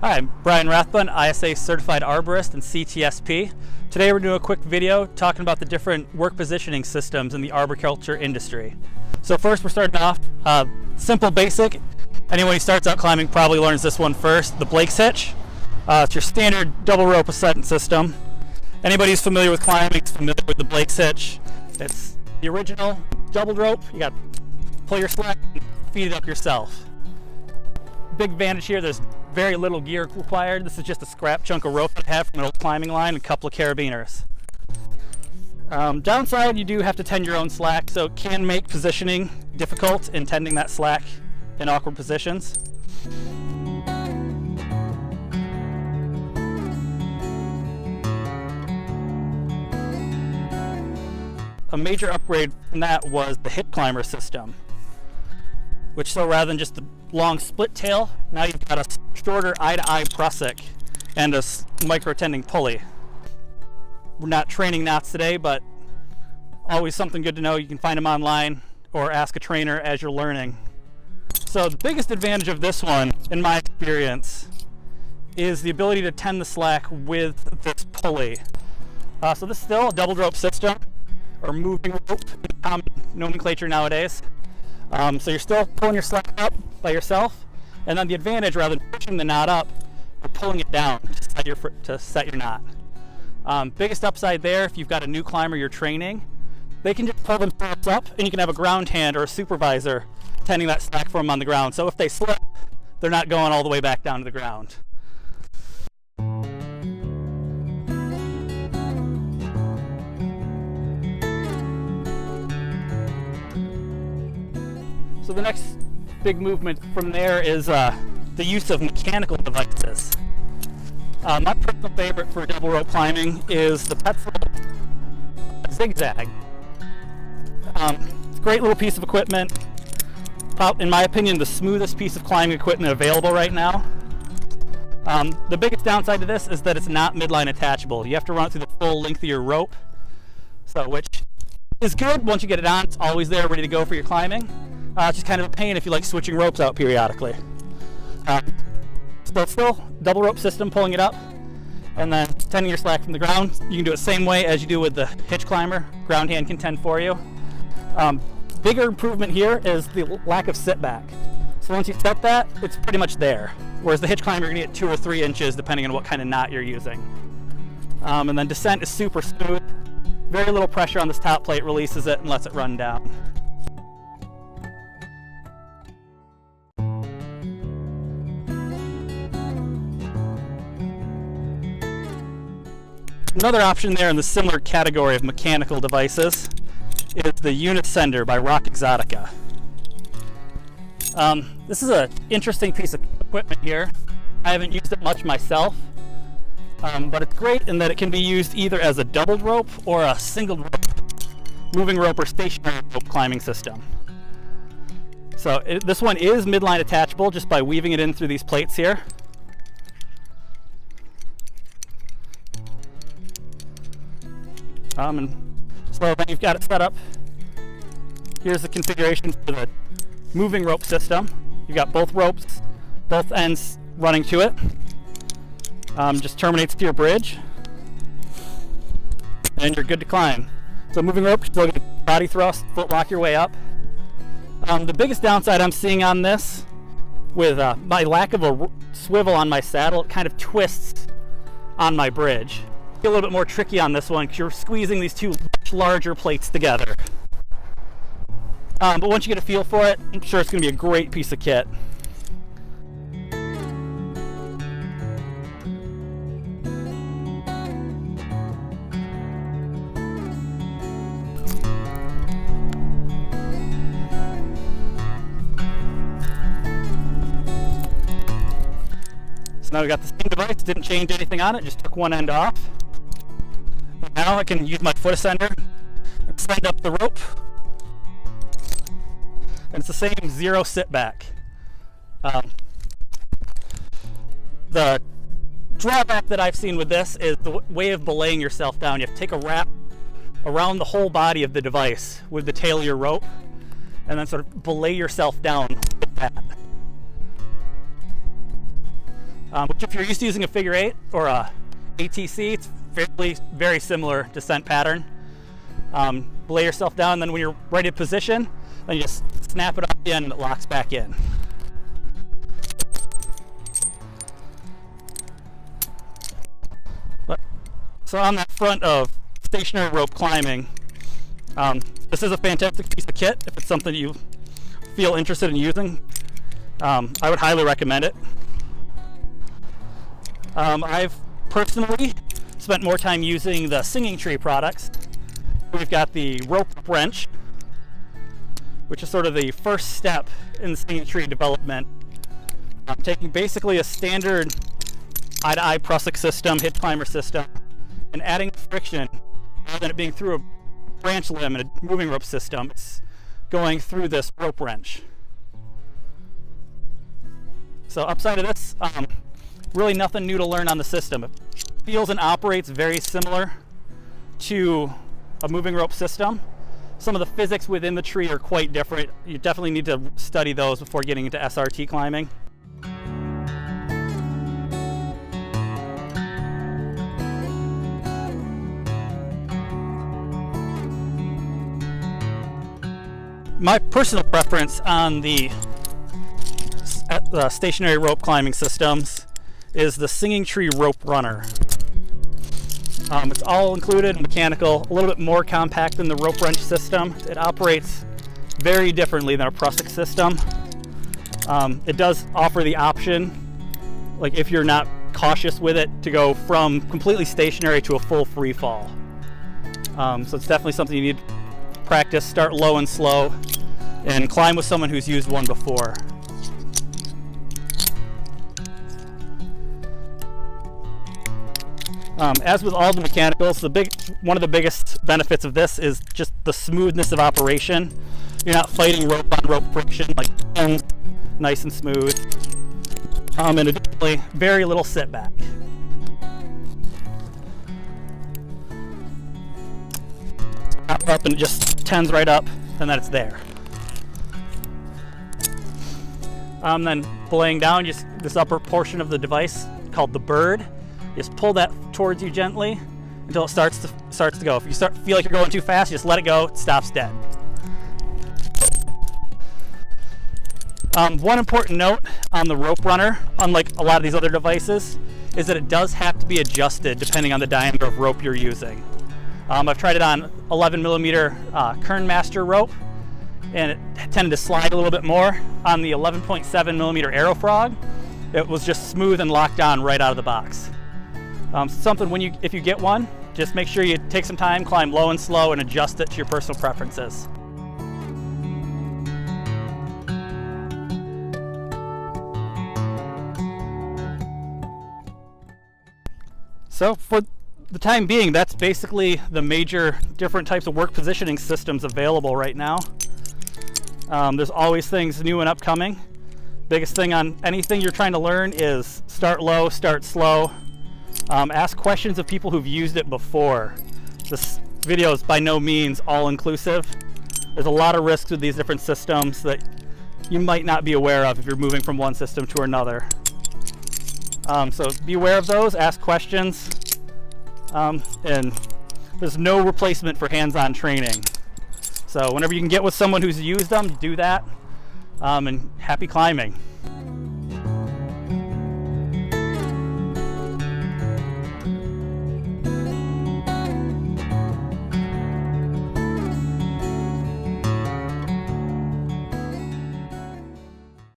Hi, I'm Brian Rathbun, ISA Certified Arborist and CTSP. Today we're doing a quick video talking about the different work positioning systems in the arboriculture industry. So first we're starting off, simple basic. Anyone who starts out climbing probably learns this one first, the Blake's hitch. It's your standard double rope ascent system. Anybody who's familiar with climbing is familiar with the Blake's hitch. It's the original double rope. You got to pull your slack and feed it up yourself. Big advantage here, there's very little gear required. This is just a scrap chunk of rope I have from an old climbing line and a couple of carabiners. Downside, you do have to tend your own slack, so it can make positioning difficult in tending that slack in awkward positions. A major upgrade from that was the hip climber system, which so rather than just the long split tail, now you've got a shorter eye-to-eye prusik and a micro-tending pulley. We're not training knots today, but always something good to know. You can find them online or ask a trainer as you're learning. So the biggest advantage of this one, in my experience, is the ability to tend the slack with this pulley. So this is still a double rope system, or moving rope in common nomenclature nowadays. So you're still pulling your slack up by yourself, and then the advantage, rather than pushing the knot up, you're pulling it down to set your knot. Biggest upside there, if you've got a new climber you're training, they can just pull themselves up, and you can have a ground hand or a supervisor tending that slack for them on the ground. So if they slip, they're not going all the way back down to the ground. So the next big movement from there is the use of mechanical devices. My personal favorite for double rope climbing is the Petzl Zigzag. Great little piece of equipment. In my opinion, the smoothest piece of climbing equipment available right now. The biggest downside to this is that it's not midline attachable. You have to run it through the full length of your rope, so which is good. Once you get it on, it's always there ready to go for your climbing. It's just kind of a pain if you like switching ropes out periodically. But still, double rope system, pulling it up, and then tending your slack from the ground. You can do it the same way as you do with the hitch climber. Ground hand can tend for you. Bigger improvement here is the lack of sit back. So once you set that, it's pretty much there. Whereas the hitch climber, you're gonna get 2 or 3 inches depending on what kind of knot you're using. And then descent is super smooth. Very little pressure on this top plate, releases it and lets it run down. Another option there in the similar category of mechanical devices is the Unisender by Rock Exotica. This is an interesting piece of equipment here. I haven't used it much myself, but it's great in that it can be used either as a doubled rope or a single rope, moving rope or stationary rope climbing system. So this one is midline attachable just by weaving it in through these plates here. And so then you've got it set up. Here's the configuration for the moving rope system. You've got both ropes, both ends running to it. Just terminates to your bridge, and you're good to climb. So moving rope, still get body thrust, foot lock your way up. The biggest downside I'm seeing on this, with my lack of a swivel on my saddle, it kind of twists on my bridge. A little bit more tricky on this one because you're squeezing these two much larger plates together. But once you get a feel for it, I'm sure it's going to be a great piece of kit. So now we got the same device, didn't change anything on it, just took one end off. Now I can use my foot ascender and send up the rope, and it's the same zero sit back. The drawback that I've seen with this is the way of belaying yourself down. You have to take a wrap around the whole body of the device with the tail of your rope, and then sort of belay yourself down with that. which if you're used to using a figure 8 or a ATC, it's very similar descent pattern. Lay yourself down, then when you're ready to position, then you just snap it off the end and it locks back in. So on that front of stationary rope climbing, this is a fantastic piece of kit. If it's something you feel interested in using, I would highly recommend it. I've personally spent more time using the Singing Tree products. We've got the rope wrench, which is sort of the first step in the Singing Tree development. Taking basically a standard eye-to-eye prusik system, hitch climber system, and adding friction rather than it being through a branch limb and a moving rope system. It's going through this rope wrench. So upside of this, really nothing new to learn on the system. It feels and operates very similar to a moving rope system. Some of the physics within the tree are quite different. You definitely need to study those before getting into SRT climbing. My personal preference on the stationary rope climbing systems is the Singing Tree Rope Runner. It's all included, mechanical, a little bit more compact than the rope wrench system. It operates very differently than a prusik system. It does offer the option, like if you're not cautious with it, to go from completely stationary to a full free fall. So it's definitely something you need to practice, start low and slow, and climb with someone who's used one before. As with all the mechanicals, one of the biggest benefits of this is just the smoothness of operation. You're not fighting rope on rope friction, like nice and smooth. And additionally, very little sit back. Up and it just tends right up, and then it's there. Then belaying down, just this upper portion of the device called the bird. Just pull that towards you gently until it starts to go. If you feel like you're going too fast, you just let it go. It stops dead. One important note on the rope runner, unlike a lot of these other devices, is that it does have to be adjusted depending on the diameter of rope you're using. I've tried it on 11 millimeter Kernmaster rope, and it tended to slide a little bit more. On the 11.7 millimeter Arrow Frog, it was just smooth and locked on right out of the box. Something if you get one, just make sure you take some time, climb low and slow, and adjust it to your personal preferences. So for the time being, that's basically the major different types of work positioning systems available right now. There's always things new and upcoming. Biggest thing on anything you're trying to learn is start low, start slow. Ask questions of people who've used it before. This video is by no means all-inclusive. There's a lot of risks with these different systems that you might not be aware of if you're moving from one system to another. So be aware of those, ask questions, and there's no replacement for hands-on training. So whenever you can get with someone who's used them, do that, and happy climbing.